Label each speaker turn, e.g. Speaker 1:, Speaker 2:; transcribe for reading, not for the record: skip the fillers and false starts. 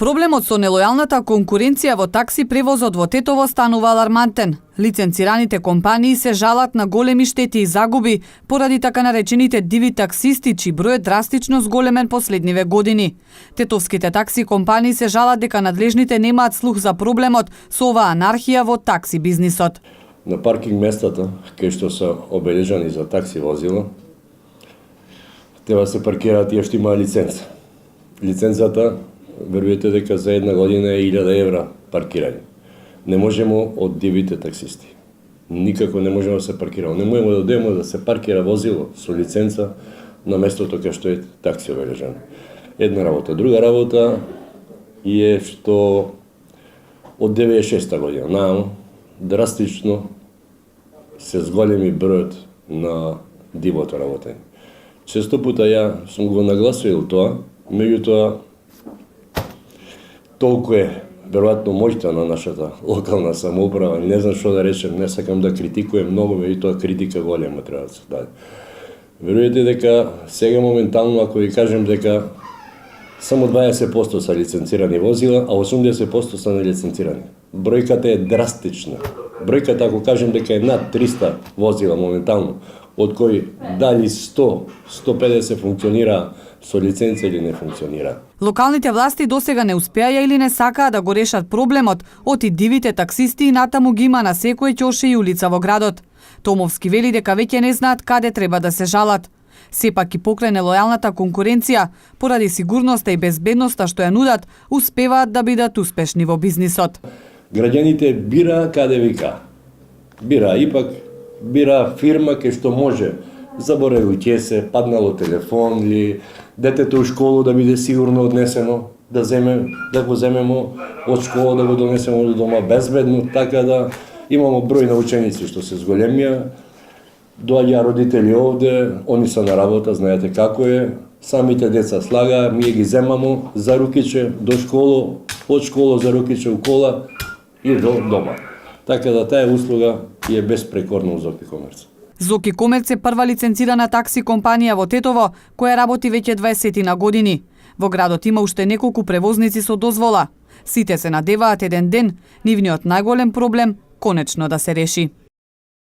Speaker 1: Проблемот со нелојалната конкуренција во такси превозот во Тетово станува алармантен. Лиценцираните компании се жалат на големи штети и загуби поради така наречените диви таксисти, чиј број е драстично зголемен последниве години. Тетовските такси компании се жалат дека надлежните немаат слух за проблемот со оваа анархија во такси бизнисот.
Speaker 2: На паркинг местата, кај што се обележани за такси возила, треба се паркираат тие што имаат лиценца. Лицензата, верувате дека за една година е 1000 евра паркирање. Не можеме од дивите таксисти. Никако не можеме да се паркираме. Не можеме да одеме да се паркира возило со лиценца на местото кај што е такси обележано. Една работа. Друга работа е што од 96 година нааму драстично се зголеми бројот на дивото работење. Често пута ја сум го нагласувал тоа, меѓутоа толку е веројатно моќта на нашата локална самоуправа, не знам што да речем, не сакам да критикувам многу, меѓутоа критика голема треба да се даде. Верувате дека сега моментално, ако ви кажем дека само 20% се лиценцирани возила, а 80% се нелиценцирани. Бројката е драстична. Бројката, ако кажем дека е над 300 возила моментално, од кои дали 100-150 функционира со лиценца или не функционира.
Speaker 1: Локалните власти досега не успеаја или не сакаа да го решат проблемот од и дивите таксисти и натаму ги има на секој ќоше и улица во градот. Томовски вели дека веќе не знаат каде треба да се жалат. Сепак и покрај нелојалната конкуренција, поради сигурноста и безбедноста што ја нудат, успеваат да бидат успешни во бизнисот.
Speaker 2: Граѓаните бира каде вика. Ипак бира фирма кај што може заборевил ќе се, паднало телефон или детето у школу да биде сигурно однесено, да го земеме од школа, да го донесеме до дома безбедно, така да имамо број на ученици што се зголемија, доаѓа родители овде, они се на работа, знаете како е, самите деца слага, ние ги земамо за рукиче до школа, од школа за рукиче у кола и до дома. Така да таа услуга е безпрекорна за Зоки Комерц.
Speaker 1: Зоки Комерц е прва лиценцирана такси компанија во Тетово, која работи веќе 20 на години. Во градот има уште неколку превозници со дозвола. Сите се надеваат еден ден, нивниот најголем проблем конечно да се реши.